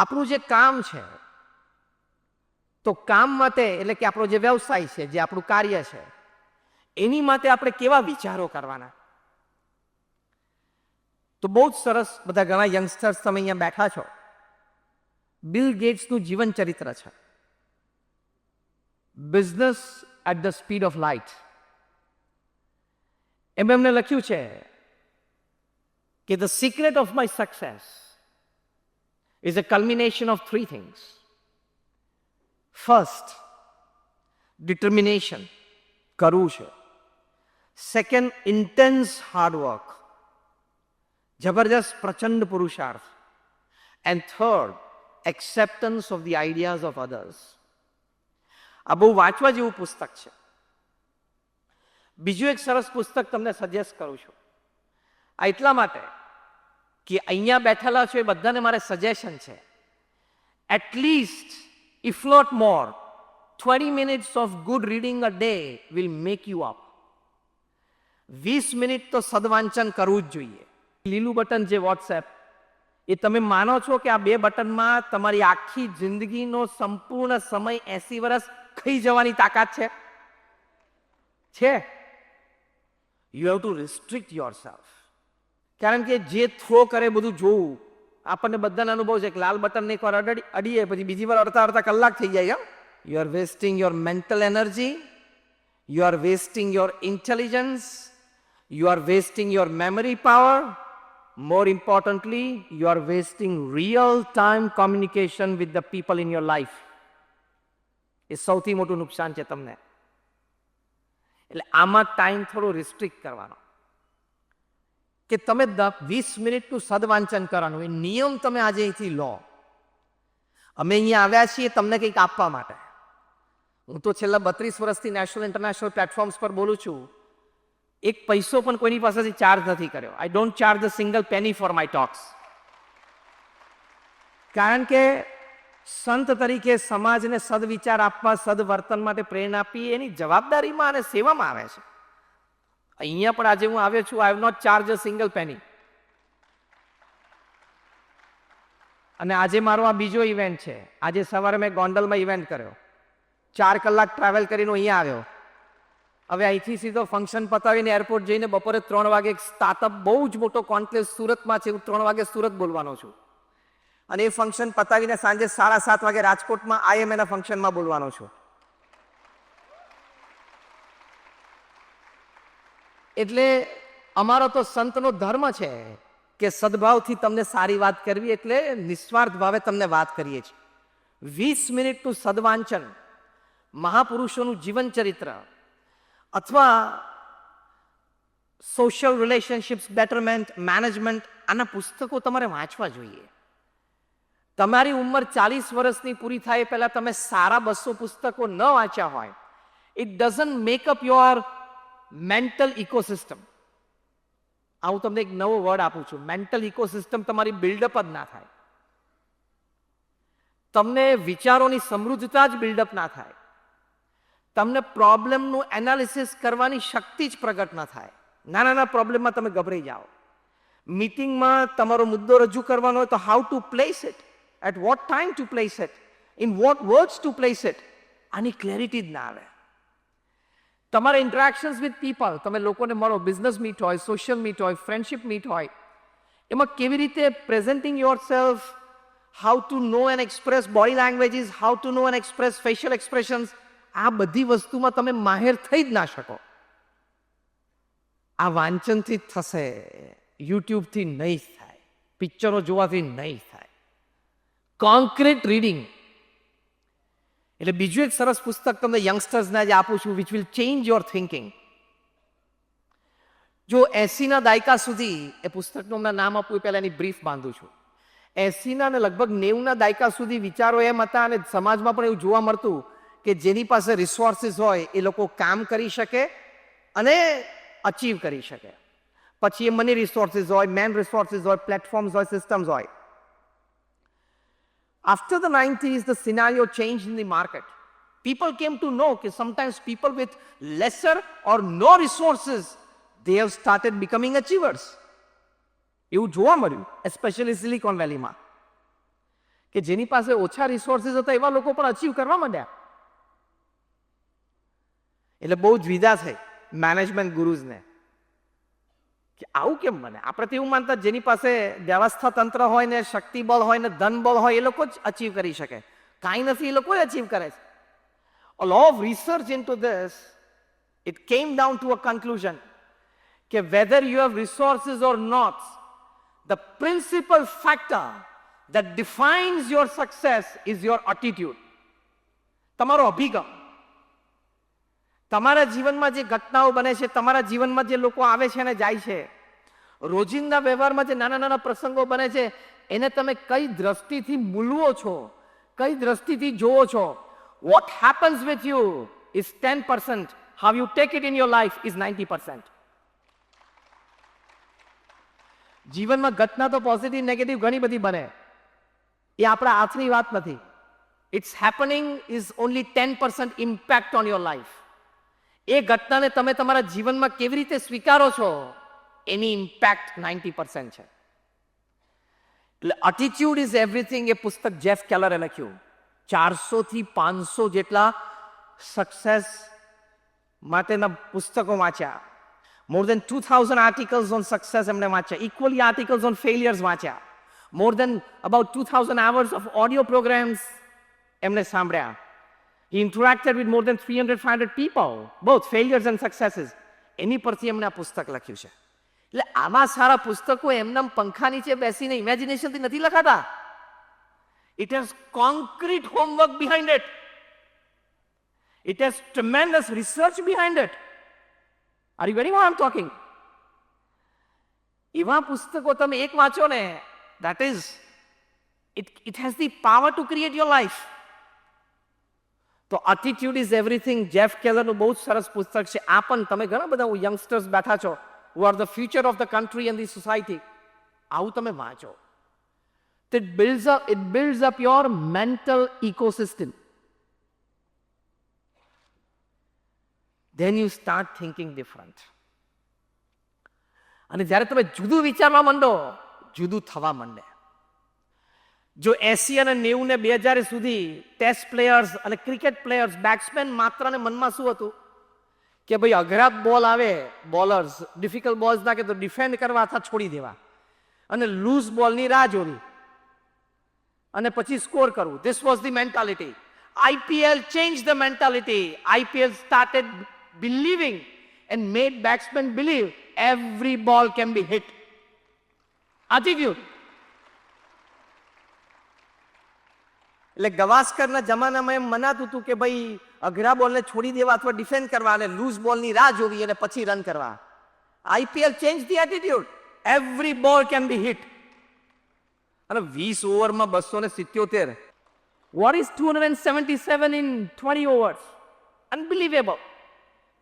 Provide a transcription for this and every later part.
આપણું જે કામ છે, તો કામ માટે એટલે કે આપણો જે વ્યવસાય છે, જે આપણું કાર્ય છે, એની માટે આપણે કેવા વિચારો કરવાના? તો બહુ જ સરસ બધા ઘણા યંગસ્ટર્સ તમે અહીંયા બેઠા છો. બિલ ગેટ્સનું જીવન ચરિત્ર છે, business at the speed of light. એમને લખ્યું છે કે the secret of my success is a culmination of three things. First, determination, કરવું છે. Second, intense hard work, જબરજસ્ત પ્રચંડ પુરુષાર્થ. And third, acceptance of the ideas of others. આ બહુ વાંચવા જેવું પુસ્તક છે. બીજું એક સરસ પુસ્તક તમને સજેસ્ટ કરું છું. આ એટલા માટે કે અહીંયા બેઠેલા છો એ બધાને મારે સજેશન છે. At least if not more 20 minutes of good reading a day will make you up. 20 minute તો સદવાંચન કરવું જ જોઈએ. લીલું બટન જે વોટ્સએપ, એ તમે માનો છો કે આ 2 બટનમાં તમારી આખી જિંદગીનો સંપૂર્ણ સમય 80 વર્ષ ખાઈ જવાની તાકાત છે? You have to restrict yourself. કારણ કે જે થ્રો કરે બધું જોવું, આપણને બધાને અનુભવ છે કે લાલ બટન એક વાર અડીએ પછી બીજી વાર અડધા કલાક થઈ જાય. You are wasting your mental energy, you are wasting your intelligence, you are wasting your memory power. More importantly, you are wasting real time communication with the people in your life. એ સૌથી મોટું નુકસાન છે તમને. એટલે આમાં time થોડો restrict કરવાનો, કે તમે 20 મિનિટનું સદવાંચન કરવાનું, એ નિયમ તમે આજે અહીંથી લો. અમે અહીંયા આવ્યા છીએ તમને કંઈક આપવા માટે. હું તો છેલ્લા 32 વર્ષથી નેશનલ ઇન્ટરનેશનલ પ્લેટફોર્મ્સ પર બોલું છું. એક પૈસો પણ કોઈની પાસેથી ચાર્જ નથી કર્યો. I don't charge a single penny for my talks. કારણ કે સંત તરીકે સમાજને સદવિચાર આપવા, સદવર્તન માટે પ્રેરણા આપી, એની જવાબદારીમાં અને સેવામાં આવે છે. અહીંયા પણ આજે હું આવ્યો છું. I have not charge a single penny. અને આજે મારો આ બીજો ઇવેન્ટ છે. આજે સવારે મેં ગોંડલમાં ઇવેન્ટ કર્યો, 4 કલાક ટ્રાવેલ કરીને અહીંયા આવ્યો. હવે અહીંથી સીધો ફંક્શન પતાવીને એરપોર્ટ જઈને બપોરે 3 વાગે એક સ્ટાર્ટઅપ બહુ જ મોટો કોન્ક્લેવ સુરતમાં છે, હું 3 વાગે સુરત બોલવાનો છું. અને એ ફંક્શન પતાવીને સાંજે 7:30 વાગે રાજકોટમાં IMA ફંક્શનમાં બોલવાનો છું. એટલે અમારો તો સંતનો ધર્મ છે કે સદભાવથી તમને સારી વાત કરવી, એટલે નિસ્વાર્થ ભાવે તમને વાત કરીએ છીએ. 20 મિનિટનું સદવાંચન, મહાપુરુષોનું જીવન ચરિત્ર અથવા સોશિયલ રિલેશનશિપ્સ બેટરમેન્ટ, મેનેજમેન્ટ, આના પુસ્તકો તમારે વાંચવા જોઈએ. તમારી ઉંમર 40 વર્ષની પૂરી થાય પહેલા તમે સારા 200 પુસ્તકો ન વાંચ્યા હોય, it doesn't make up your mental ecosystem. હું તમને એક નવો વર્ડ આપું છું, મેન્ટલ ઇકોસિસ્ટમ તમારી બિલ્ડઅપ જ ના થાય. તમને વિચારોની સમૃદ્ધતા જ બિલ્ડઅપ ના થાય. તમને પ્રોબ્લેમનું એનાલિસિસ કરવાની શક્તિ જ પ્રગટ ના થાય. નાના પ્રોબ્લેમમાં તમે ગભરાઈ જાઓ. મીટિંગમાં તમારો મુદ્દો રજૂ કરવાનો હોય તો how to place it, at what time to place it, in what words to place it, આની ક્લેરિટી જ ના આવે. તમારા ઇન્ટરેક્શન્સ વિથ પીપલ, તમે લોકોને મળો, બિઝનેસ મીટ હોય, સોશિયલ મીટ હોય, ફ્રેન્ડશિપ મીટ હોય, એમાં કેવી રીતે presenting your self, how to know and express body languages, how to know and express facial expressions, આ બધી વસ્તુમાં તમે માહેર થઈ જ ના શકો. આ વાંચનથી જ થશે, યુટ્યુબથી નહીં થાય, પિક્ચરો જોવાથી નહીં થાય. Concrete reading. એટલે બીજું એક સરસ પુસ્તક તમને યંગસ્ટર્સને આજે આપું છું, which will change your thinking. જો 80ના દાયકા સુધી, એ પુસ્તકનું હમણાં નામ આપવું પહેલા એની બ્રીફ બાંધું છું. 80ના અને લગભગ 90ના દાયકા સુધી વિચારો એમ હતા, અને સમાજમાં પણ એવું જોવા મળતું કે જેની પાસે રિસોર્સિસ હોય એ લોકો કામ કરી શકે અને અચીવ કરી શકે. પછી એ મની રિસોર્સિસ હોય, મેન રિસોર્સિસ હોય, પ્લેટફોર્મ્સ હોય, સિસ્ટમ્સ હોય. After the 90s, the scenario changed in the market. People came to know that sometimes people with lesser or no resources, they have started becoming achievers. એવું જોવા મળ્યું, especially Silicon Valley માં, કે જેની પાસે ઓછા રિસોર્સિસ હતા એવા લોકો પણ અચીવ કરવા માંડ્યા. એટલે બહુ જ વિદા થઈ મેનેજમેન્ટ ગુરુઝને કે આવું કેમ બને. આપણે તો એવું માનતા જેની પાસે વ્યવસ્થા તંત્ર હોય ને શક્તિ બળ હોય ને ધન બળ હોય એ લોકો જ અચીવ કરી શકે. કાંઈ નથી, એ લોકો અચીવ કરે છે. A lot of research into this, it came down to a conclusion કે whether you have resources or not, the principal factor that defines your success is your attitude. તમારો અભિગમ. તમારા જીવનમાં જે ઘટનાઓ બને છે, તમારા જીવનમાં જે લોકો આવે છે અને જાય છે, રોજિંદા વ્યવહારમાં જે નાના નાના પ્રસંગો બને છે, એને તમે કઈ દ્રષ્ટિથી મૂલવો છો, કઈ દ્રષ્ટિથી જોવો છો. What happens with you is 10%. How you take it in your life is 90%. જીવનમાં ઘટના તો પોઝિટિવ નેગેટિવ ઘણી બધી બને, એ આપણા હાથની વાત નથી. It's happening is only 10% impact on your life. એ ઘટનાને તમે તમારા જીવનમાં કેવી રીતે સ્વીકારો છો એની ઇમ્પેક્ટ 90% છે. એટલે એટીટ્યુડ ઇઝ એવરીથિંગ એ પુસ્તક જેફ કેલરે લખ્યું. 400 થી 500 જેટલા સક્સેસ માટેના પુસ્તકો વાંચ્યા. More than 2,000 articles on success એમણે વાંચ્યા. Equally articles on failures વાંચ્યા. More than about 2,000 hours of audio programs એમણે સાંભળ્યા. He interacted with more than 300-500 people, both failures and successes. એની પરથી એમણે આ પુસ્તક લખ્યું છે. એટલે આવા સારા પુસ્તકો એમના પંખા નીચે બેસીને ઇમેજિનેશનથી નથી લખાતા. It has concrete homework behind it. It has tremendous research behind it. Are you getting what I'm talking? એવા પુસ્તકો તમે એક વાંચો ને, that is, it has the power to create your life. તો attitude is everything. જેફ કેલરનું બહુ જ સરસ પુસ્તક છે. આ પણ તમે ઘણા બધા યંગસ્ટર્સ બેઠા છો, who are the future of the country and the society. આવું તમે વાંચો. It builds up your mental ecosystem. Then you start thinking different. અને જ્યારે તમે જુદું વિચારવા માંડો, જુદું થવા માંડે. જો 80 અને 90 ને 2000 સુધી ટેસ્ટ પ્લેયર્સ અને ક્રિકેટ પ્લેયર્સ, બેટ્સમેન માત્ર ને મનમાં શું હતું કે ભાઈ અઘરા બોલ આવે, બોલર્સ ડિફિકલ્ટ બોલ્સ નાખે તો ડિફેન્ડ કરવા અથવા છોડી દેવા, અને લૂઝ બોલની રાહ જોવી અને પછી સ્કોર કરવું. This was the mentality. IPL changed the mentality. IPL started believing and made batsmen believe every ball can be hit. Attitude. એટલે ગવાસ્કરના જમાનામાં એમ મનાતું હતું કે ભાઈ અઘરા બોલને છોડી દેવા અથવા ડિફેન્ડ કરવા અને લૂઝ બોલની રાહ જોવી અને પછી રન કરવા. IPL changed the attitude. Every ball can be hit. અને 20 ઓવરમાં 277. What is 277 in 20 overs? Unbelievable.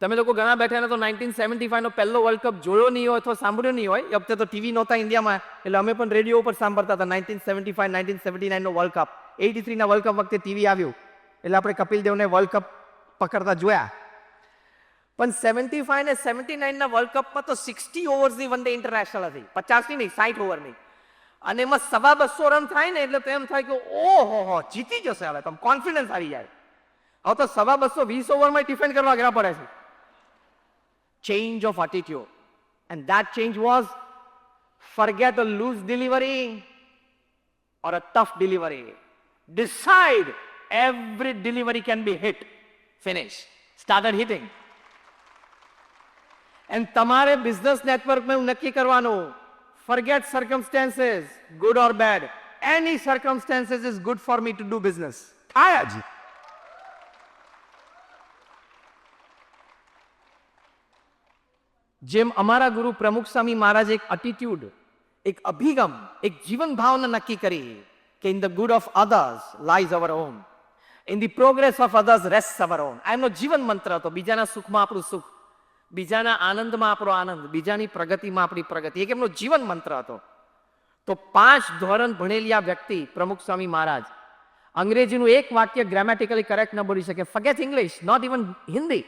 તમે લોકો ઘણા બેઠા તો 1975 નો પહેલો વર્લ્ડ કપ જોયો નહીં હોય અથવા સાંભળ્યો નહીં હોય. એ વખતે તો ટીવી નહોતા ઇન્ડિયામાં, એટલે અમે પણ રેડિયો ઉપર સાંભળતા હતા. 1975, 1979 નો વર્લ્ડ કપ. 83 ના વર્લ્ડ કપ વખતે ટીવી આવ્યું એટલે આપણે કપિલ દેવને વર્લ્ડ કપ પકડતા જોયા. પણ 75 ને 79 ના વર્લ્ડ કપમાં તો 60 ઓવર્સની વન ડે ઇન્ટરનેશનલ હતી. 50ની નહીં, 60 ઓવરની. અને એમાં 250 રન થાય ને એટલે તો એમ થાય કે ઓહો જીતી જશે. હવે તમે કોન્ફિડન્સ આવી જાય. હવે તો 220 ઓવરમાં ડિફેન્ડ કરવા અઘરા પડે છે. Change of attitude. And that change was forget a loose delivery or a tough delivery. Decide every delivery can be hit. Finish. Started hitting. And તમારે બિઝનેસ નેટવર્કમાં નક્કી કરવાનું, forget circumstances, good or bad. Any circumstances is good for me to do business. થાય જ. જેમ અમારા ગુરુ પ્રમુખ સ્વામી મહારાજે એક એટીટ્યુડ, એક અભિગમ, એક જીવન ભાવના નક્કી કરી કે in the good of others lies hour on, in the progress of others rest hour on. આ એમનો જીવન મંત્ર હતો. બીજાના સુખમાં આપણું સુખ, બીજાના આનંદમાં આપણો આનંદ, બીજાની પ્રગતિમાં આપણી પ્રગતિ, એક એમનો જીવન મંત્ર હતો. તો 5 ધોરણ ભણેલી આ વ્યક્તિ પ્રમુખ સ્વામી મહારાજ અંગ્રેજીનું એક વાક્ય ગ્રામેટિકલી કરેક્ટ ન બોલી શકે. Forget English, not even Hindi.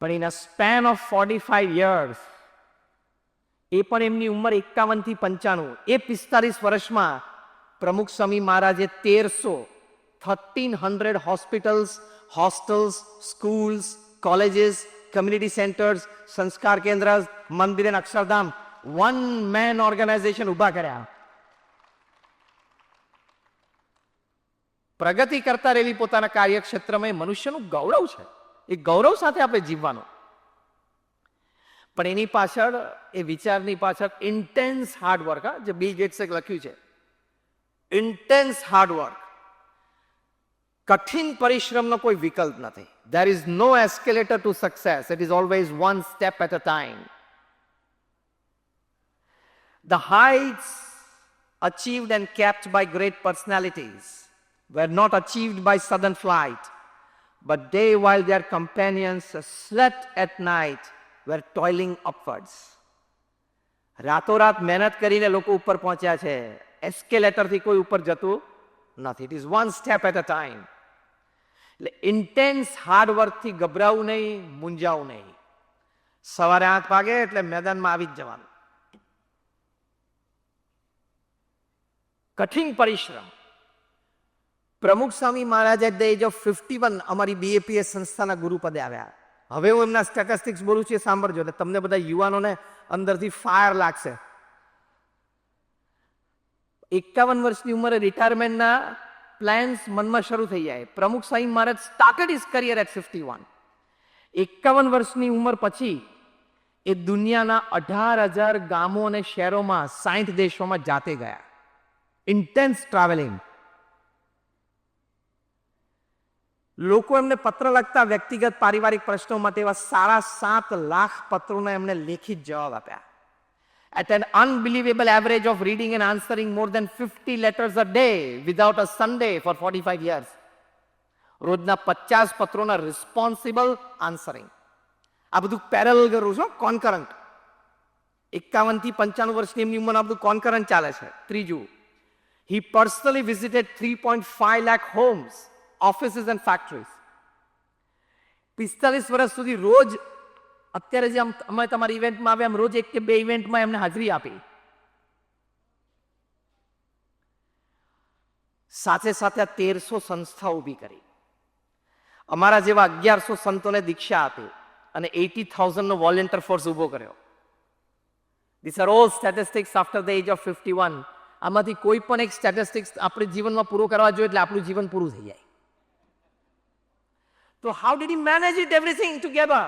પણ in a span of 45 years, એ પણ એમની ઉંમર 51 થી 95, એ 45 વર્ષમાં પ્રમુખ સ્વામી મહારાજે 1300 hospitals, hostels, schools, colleges, community centres, સંસ્કાર કેન્દ્ર, મંદિર અને અક્ષરધામ, વન મેન ઓર્ગેનાઇઝેશન ઉભા કર્યા. પ્રગતિ કરતા રહેલી પોતાના કાર્યક્ષેત્રમાં એ મનુષ્યનું ગૌરવ છે. એ ગૌરવ સાથે આપણે જીવવાનું. પણ એની પાછળ, એ વિચારની પાછળ ઇન્ટેન્સ હાર્ડવર્ક, જે બિલ ગેટ્સે લખ્યું છે, ઇન્ટેન્સ હાર્ડવર્ક, કઠિન પરિશ્રમનો કોઈ વિકલ્પ નથી. There is no escalator to success. It is always one step at a time. The heights achieved and kept by great personalities were not achieved by sudden flight, but they, while their companions slept at night, were toiling upwards. રાતોરાત મહેનત કરીને લોકો ઉપર પહોંચ્યા છે. એસ્કેલેટરથી કોઈ ઉપર જતું નથી. It is one step at a time. એટલે ઇન્ટેન્સ હાર્ડવર્કથી ગભરાવું નહીં, મૂંઝાવું નહીં. સવારે 8 વાગે એટલે મેદાનમાં આવી જ જવાનું. કઠિન પરિશ્રમ. પ્રમુખ Swami Maharaj at the age of 51 અમારી બીએપીએસ સંસ્થાના ગુરુપદે આવ્યા. હવે હું એમના સ્ટેટિસ્ટિક્સ બોલું છું, સાંભળજો, એટલે તમને બધા યુવાનોને અંદરથી ફાયર લાગશે. 51 વર્ષની ઉંમરે રિટાયરમેન્ટના પ્લાન્સ મનમાં શરૂ થઈ જાય. પ્રમુખ Swami Maharaj started his career at 51. 51 વર્ષની ઉંમર પછી એ દુનિયાના 18,000 ગામો અને શહેરોમાં 60 દેશોમાં જાતે ગયા. Intense travelling. લોકો એમને પત્ર લખતા વ્યક્તિગત પારિવારિક પ્રશ્નો માટે એવા 7.5 લાખ પત્રોના એમને લેખિત જવાબ આપ્યા. At an unbelievable average of reading and answering more than 50 letters a day without a Sunday for 45 years. રોજના 50 પત્રોના રિસ્પોન્સિબલ આન્સરિંગ. આ બધું પેરેલલ કરું છું, કોન્કરન્ટ. 51 થી 95 વર્ષની એમની ઉંમર આ બધું કોન્કરન્ટ ચાલે છે. ત્રીજું, he personally visited 3.5 lakh homes, offices and factories. 45 વર્ષ સુધી રોજ, અત્યારે જે અમે તમારી ઇવેન્ટમાં આવ્યા, રોજ 1 કે 2 ઇવેન્ટમાં એમને હાજરી આપી. સાથે સાથે 1300 સંસ્થા ઊભી કરી. અમારા જેવા 1100 સંતોને દીક્ષા આપી અને 80,000 નો વોલેન્ટિયર ફોર્સ ઊભો કર્યો. These are all statistics after the age of 51. આમાંથી કોઈ પણ એક સ્ટેટિસ્ટિક્સ આપણે જીવનમાં પૂરો કરવા જોઈએ એટલે આપણું જીવન પૂરું થઈ જાય. તો how did he manage it everything together?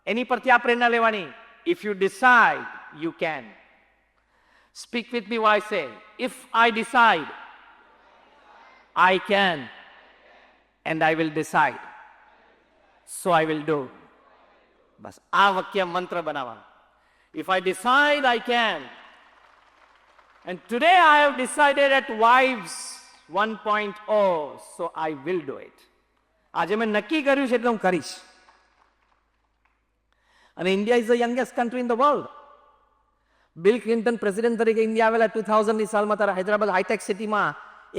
એની પરથી આ પ્રેરણા લેવાની. If you decide, you can. Speak with me while I say, if I decide, I can, and I will decide, so I will do. બસ આ વાક્ય મંત્ર બનાવવાનો. If I decide, I can. And today I have decided at Wives 1.0, so I will do it. આજે મેં નક્કી કર્યું છે એટલે હું કરીશ. અને India is the youngest country in the world. Bill Clinton president તરીકે ઇન્ડિયા આવેલા 2000ની સાલમાં તારા હૈદરાબાદ હાઈટેક સિટીમાં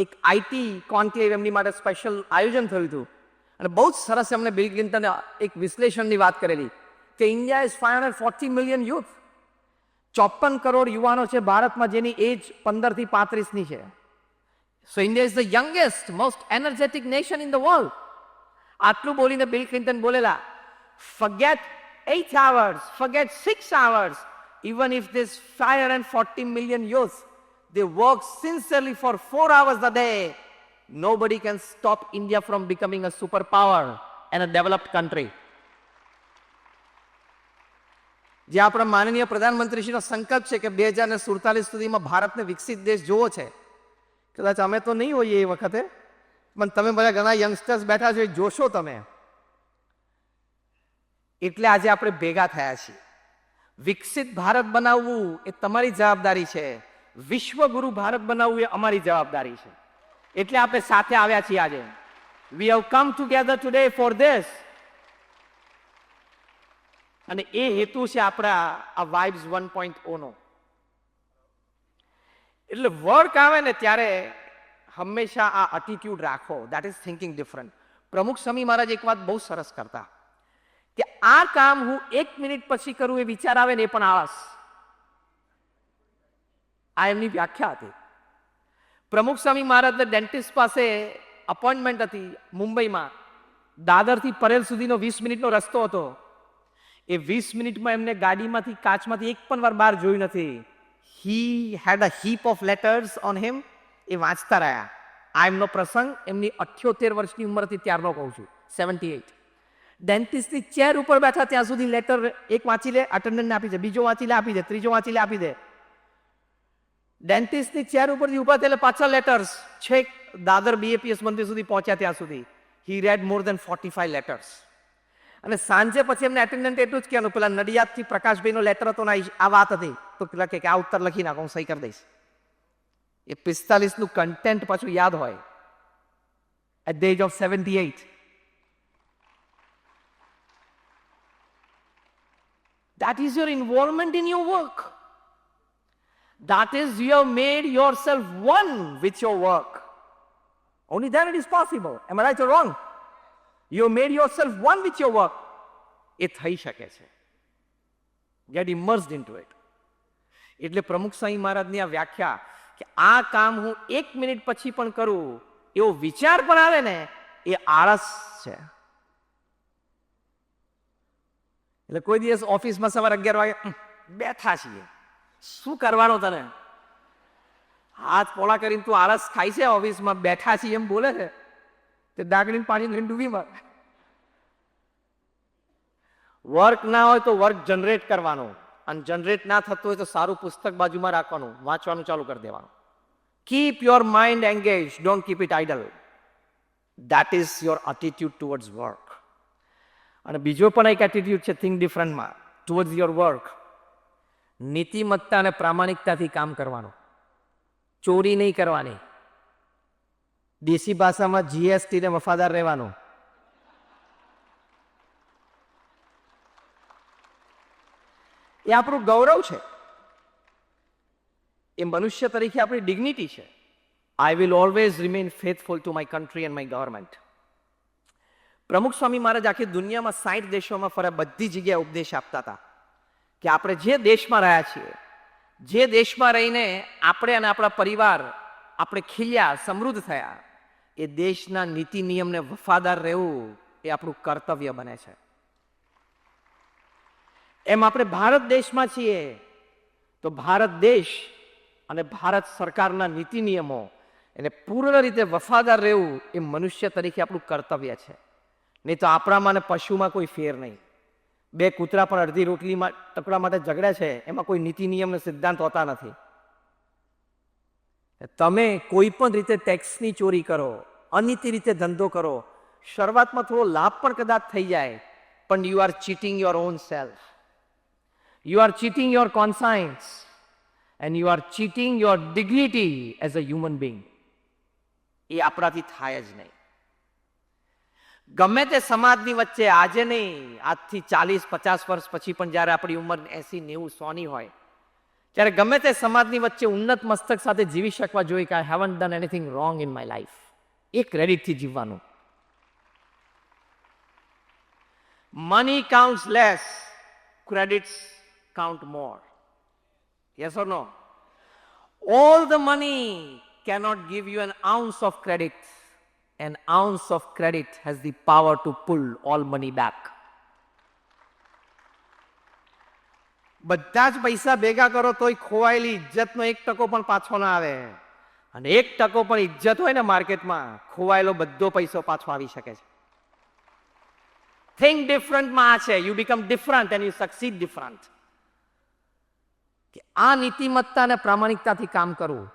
એક આઈટી કોન્ક્લેવ એમની માટે સ્પેશિયલ આયોજન થયું હતું. અને બહુ જ સરસ એમને બિલ ક્લિન્ટને એક વિશ્લેષણની વાત કરેલી કે ઇન્ડિયા ઇઝ 540 મિલિયન યુથ. 54 કરોડ યુવાનો છે ભારતમાં જેની એજ 15 થી 35ની છે. So India is the youngest most energetic nation in the world. આટલું બોલીને બિલ ક્લિન્ટન બોલેલા, forget 8 hours, forget 6 hours, even if this 540 million youth, they work sincerely for 4 hours a day, nobody can stop India from becoming a superpower and a developed country. જે આપણા માનનીય પ્રધાનમંત્રીશ્રીનો સંકલ્પ છે કે 2047 સુધીમાં ભારતને વિકસિત દેશ જોવો છે. કદાચ અમે તો નહીં હોઈએ એ વખતે, પણ તમે બધા ઘણા યંગસ્ટર્સ બેઠા છો, એ જોશો તમે. એટલે આજે આપણે ભેગા થયા છીએ. વિકસિત ભારત બનાવવું એ તમારી જવાબદારી છે. વિશ્વગુરુ ભારત બનાવવું એ અમારી જવાબદારી છે. એટલે આપણે સાથે આવ્યા છીએ આજે. We have come together today for this. અને એ હેતુ છે આપણા આ વાઇબ્સ 1.0 નો. એટલે વર્ક આવે ને ત્યારે હંમેશા આ એટીટ્યુડ રાખો, દેટ ઇઝ થિંકિંગ ડિફરન્ટ. પ્રમુખ સ્વામી મહારાજ એક વાત બહુ સરસ કરતા કે આ કામ હું 1 મિનિટ પછી કરું એ વિચાર આવે ને એ પણ આળસ. આ એમની વ્યાખ્યા હતી. પ્રમુખ સ્વામી મહારાજને ડેન્ટિસ્ટ પાસે અપોઇન્ટમેન્ટ હતી મુંબઈમાં. દાદરથી પરેલ સુધીનો 20 મિનિટનો રસ્તો હતો. એ 20 મિનિટમાં એમને ગાડીમાંથી કાચમાંથી એક પણ વાર બહાર જોયું નથી. He had a heap of letters on him. એ વાંચતા રહ્યા. આ એમનો પ્રસંગ એમની 78 વર્ષની ઉંમર હતી ત્યારનો કહું છું, 78. ડેન્ટિસ્ટની ચેર ઉપર બેઠા ત્યાં સુધી લેટર એક વાંચી લે, અટેન્ડન્ટને આપી દે, બીજો વાંચી લે આપી દે, ત્રીજો વાંચી લે આપી દે. ડેન્ટિસ્ટની ચેર ઉપરથી ઉભા થયેલા પાછા લેટર્સ છેક દાદર BAPS મંદિર સુધી પહોંચ્યા ત્યાં સુધી. હી રેડ મોર દેન 45 લેટર્સ. અને સાંજે પછી એમને એટેન્ડન્ટ એટલું જ કહેવાનું, પેલા નડિયાદથી પ્રકાશભાઈનો લેટર હતો ને આ વાત હતી, તો પેલા કે આ ઉત્તર લખી નાખો, હું સહી કરી દઈશ. એ 45 નું કન્ટેન્ટ પાછું યાદ હોય at the age of 78. That is your involvement in your work. That is, you have made yourself one with your work. Only then it is possible. Am I right or wrong? You have made yourself one with your work. એ થઈ શકે છે. Get immersed into it. એટલે પ્રમુખ સ્વામી મહારાજની આ વ્યાખ્યા કે આ કામ હું 1 મિનિટ પછી પણ કરું એવો વિચાર પણ આવે ને, એ આળસ છે. એટલે કોઈ દિવસ ઓફિસમાં સવારે 11 વાગે બેઠા છીએ, શું કરવાનો તને, હાથ પોળા કરીને તું આળસ ખાય છે, ઓફિસમાં બેઠા છીએ એમ બોલે છે, તે ડાગડીને પાણી લઈને ડૂબી માર. વર્ક ના હોય તો વર્ક જનરેટ કરવાનું, અને જનરેટ ના થતું હોય તો સારું પુસ્તક બાજુમાં રાખવાનું, વાંચવાનું ચાલુ કરી દેવાનું. Keep your mind engage, don't keep it idle. That is your attitude towards work. અને બીજો પણ એક એટીટ્યુડ છે થિંક ડિફરન્ટમાં ટુવર્ડ્સ યોર વર્ક. નીતિમત્તા અને પ્રામાણિકતાથી કામ કરવાનું, ચોરી નહીં કરવાની. દેશી ભાષામાં GST ને વફાદાર રહેવાનું. એ આપણું ગૌરવ છે, એ મનુષ્ય તરીકે આપણી ડિગ્નિટી છે. I will always remain faithful to my country and my government. પ્રમુખ સ્વામી મહારાજ આખી દુનિયામાં 60 દેશોમાં ફરે, બધી જગ્યાએ ઉપદેશ આપતા હતા કે આપણે જે દેશમાં રહ્યા છીએ, જે દેશમાં રહીને આપણે અને આપણા પરિવાર આપણે ખીલ્યા, સમૃદ્ધ થયા, એ દેશના નીતિ નિયમને વફાદાર રહેવું એ આપણું કર્તવ્ય બને છે. એમ આપણે ભારત દેશમાં છીએ તો ભારત દેશ અને ભારત સરકારના નીતિ નિયમો એને પૂર્ણ રીતે વફાદાર રહેવું એ મનુષ્ય તરીકે આપણું કર્તવ્ય છે. નહીં તો આપણામાં અને પશુમાં કોઈ ફેર નહીં. 2 કૂતરા પણ અડધી રોટલીમાં ટુકડા માટે ઝઘડે છે, એમાં કોઈ નીતિ નિયમ ને સિદ્ધાંત હોતા નથી. તમે કોઈ પણ રીતે ટેક્સની ચોરી કરો, અનીતિ રીતે ધંધો કરો, શરૂઆતમાં થોડો લાભ પણ કદાચ થઈ જાય, પણ you are cheating your own self, you are cheating your conscience, and you are cheating your dignity as a human being. એ આપણાથી થાય જ નહીં. ગમે તે સમાજની વચ્ચે, આજે નહીં, આજથી 40-50 વર્ષ પછી પણ જ્યારે આપણી ઉંમર 80-90-100ની હોય, ત્યારે ગમે તે સમાજની વચ્ચે ઉન્નત મસ્તક સાથે જીવી શકવા જોઈએ કે I haven't done anything wrong in my life. એ ક્રેડિટથી જીવવાનું. Money counts less, credits count more. Yes or no? All the money cannot give you an ounce of credit. An ounce of credit has the power to pull all money back. બધા જ પૈસા ભેગા કરો તોય ખોવાયેલી ઇજ્જતનો 1% પણ પાછો ના આવે. અને 1% પણ ઇજ્જત હોય ને માર્કેટમાં, ખોવાયેલો બધો પૈસો પાછો આવી શકે છે. થિંક ડિફરન્ટમાં આ છે. You become different and you succeed different. કે આ નીતિમત્તા અને પ્રામાણિકતાથી કામ કરવું.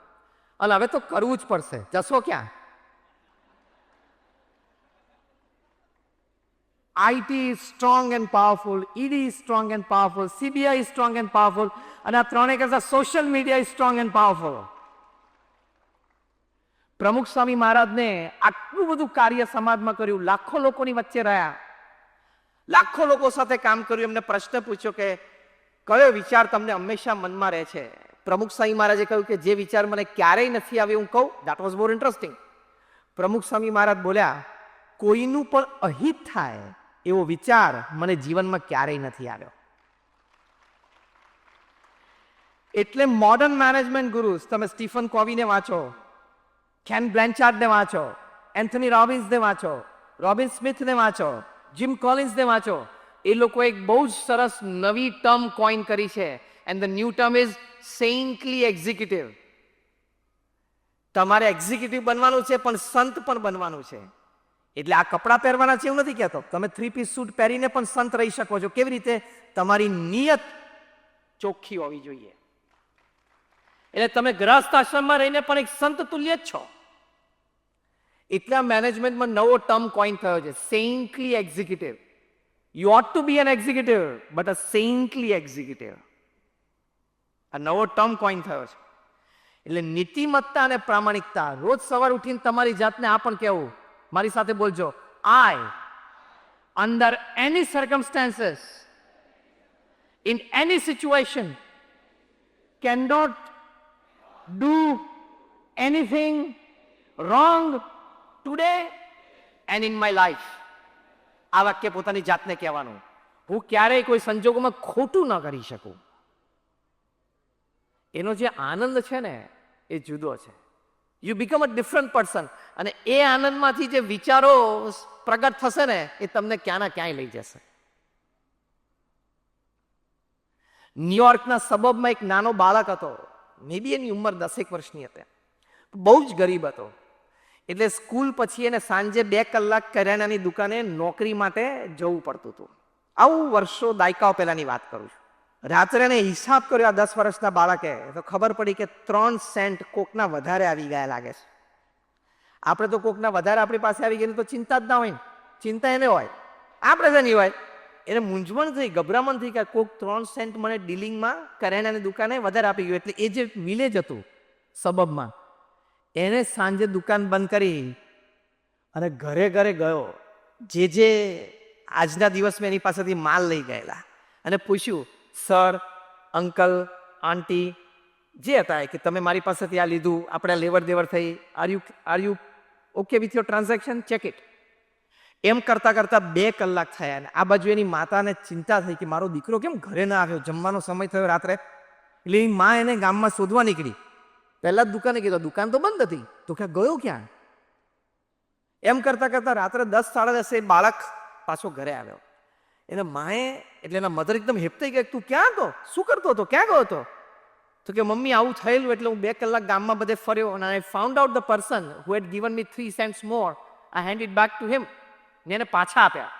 અને હવે તો કરવું જ પડશે, જશો ક્યાં? IT is strong and powerful, ED is strong and powerful, CBI is strong and powerful, અને આ ત્રણે કરતા social media is strong and powerful. પ્રમુખ સ્વામી મહારાજને આટલું બધું કાર્ય સમાજમાં કર્યું, લાખો લોકોની વચ્ચે રહ્યા, લાખો લોકો સાથે કામ કર્યું. એમને પ્રશ્ન પૂછ્યો કે કયો વિચાર તમને હંમેશા મનમાં રહે છે? પ્રમુખ સ્વામી મહારાજે કહ્યું કે જે વિચાર મને ક્યારેય નથી આવ્યો હું કહું. That was more interesting. પ્રમુખ સ્વામી મહારાજ બોલ્યા, કોઈનું પણ અહિત થાય એવો વિચાર મને જીવનમાં ક્યારેય નથી આવ્યો. એટલે મોડર્ન મેનેજમેન્ટ ગુરુઝ, તમે સ્ટીફન કોવીને વાંચો, કેન બ્લેન્ચાર્ડને વાંચો, એન્થની રોબિન્સને વાંચો, રોબિન સ્મિથને વાંચો, જીમ કોલિન્સને વાંચો. એ લોકો એક બહુ જ સરસ નવી ટર્મ કોઈન કરી છે, and the new term is saintly executive. તમારે એક્ઝિક્યુટિવ બનવાનું છે, પણ સંત પણ બનવાનું છે. એટલે આ કપડાં પહેરવાના છે એવું નથી કહેતો. તમે 3 પીસ સૂટ પહેરીને પણ સંત રહી શકો છો. કેવી રીતે? તમારી નિયત ચોખ્ખી હોવી જોઈએ. એટલે તમે ગ્રહસ્થ આશ્રમમાં રહીને પણ એક સંત તુલ્ય જ છો. એટલા મેનેજમેન્ટમાં નવો ટર્મ કોઈન થયો છે, saintly executive. You ought to be an executive, but a saintly executive. આ નવો ટર્મ કોઈન થયો છે. એટલે નીતિમત્તા અને પ્રામાણિકતા. રોજ સવાર ઉઠીને તમારી જાતને આ પણ કહેવું. મારી સાથે બોલજો, I under any circumstances in any situation cannot do anything wrong today and in my life. આ વાક્ય પોતાની જાતને કહેવાનું. હું ક્યારેય કોઈ સંજોગોમાં ખોટું ન કરી શકું. એનો જે આનંદ છે ને એ જુદો છે. You become a different person. અને એ આનંદમાંથી જે વિચારો પ્રગટ થશે ને એ તમને ક્યાંના ક્યાંય લઈ જશે. ન્યુયોર્કના સબબમાં એક નાનો બાળક હતો. મે બી એની ઉંમર 10 વર્ષની હતી. બહુ જ ગરીબ હતો. એટલે સ્કૂલ પછી એને સાંજે 2 કલાક કરિયાણાની દુકાને નોકરી માટે જવું પડતું હતું. આવું વર્ષો દાયકાઓ પહેલાની વાત કરું છું. રાત્રે એને હિસાબ કર્યો આ 10 વર્ષના બાળકે, તો ખબર પડી કે 3 સેન્ટ કોકના વધારે આવી ગયા લાગે છે. આપણે તો કોકના વધારે આપણી પાસે આવી ગયેલી તો ચિંતા જ ના હોય ને. ચિંતા એને હોય, આપણે તો નહીં હોય. એને મૂંઝવણ થઈ, ગભરામણ થઈ કે કોક 3 સેન્ટ મને ડીલિંગમાં કરિયાણાની દુકાને વધારે આપી ગયું. એટલે એ જે વિલેજ હતું સબબમાં, એને સાંજે દુકાન બંધ કરી અને ઘરે ઘરે ગયો. જે આજના દિવસમાં એની પાસેથી માલ લઈ ગયેલા અને પૂછ્યું, સર, અંકલ, આંટી જે હતા કે તમે મારી પાસેથી આ લીધું, આપણે લેવડ દેવડ થઈ, are you okay with your transaction, check it. એમ કરતા કરતા 2 કલાક થયા. અને આ બાજુ એની માતાને ચિંતા થઈ કે મારો દીકરો કેમ ઘરે ના આવ્યો, જમવાનો સમય થયો રાત્રે. એટલે એની મા એને ગામમાં શોધવા નીકળી. પહેલા જ દુકાને કીધું, દુકાન તો બંધ હતી. તો ક્યાં ગયો ક્યાં? એમ કરતા કરતા રાત્રે 10 સાડા 10 એ બાળક પાછો ઘરે આવ્યો. એના માએ એટલે એના મધર એકદમ હેપતાઈ ગયા, તું ક્યાં હતો, શું કરતો હતો, ક્યાં ગયો હતો? તો કે મમ્મી આવું થયેલું એટલે હું 2 કલાક ગામમાં બધે ફર્યો અને I found out the person who head given me 3 saints more. I hand it back to him. ને એને પાછા આપ્યા.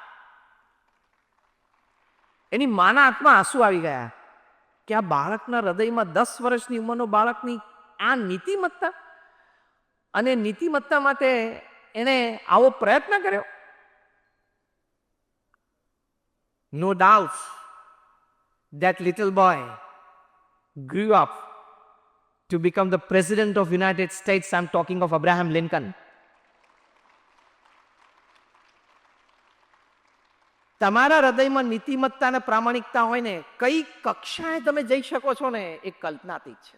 એની માના હાથમાં આંસુ આવી ગયા કે આ બાળકના હૃદયમાં 10 વર્ષની ઉંમરનો બાળકની આ નીતિમત્તા, અને નીતિમત્તા માટે એને આવો પ્રયત્ન કર્યો. No doubt that little boy grew up to become the President of United States. I'm talking of Abraham Lincoln. તમારા હૃદયમાં નીતિમત્તા અને પ્રામાણિકતા હોય ને, કઈ કક્ષાએ તમે જઈ શકો છો ને એ કલ્પનાતીત છે.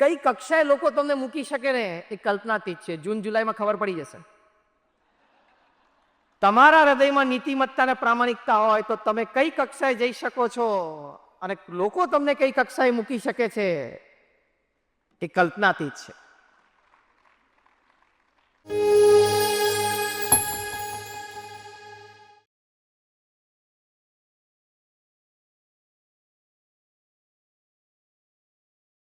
કઈ કક્ષાએ લોકો તમને મૂકી શકે ને એ કલ્પનાતીત છે. જૂન જુલાઈમાં ખબર પડી જશે. તમારા હૃદયમાં નીતિમત્તા અને પ્રામાણિકતા હોય તો તમે કઈ કક્ષાએ જઈ શકો છો અને લોકો તમને કઈ કક્ષાએ મૂકી શકે છે એ કલ્પનાતીત છે.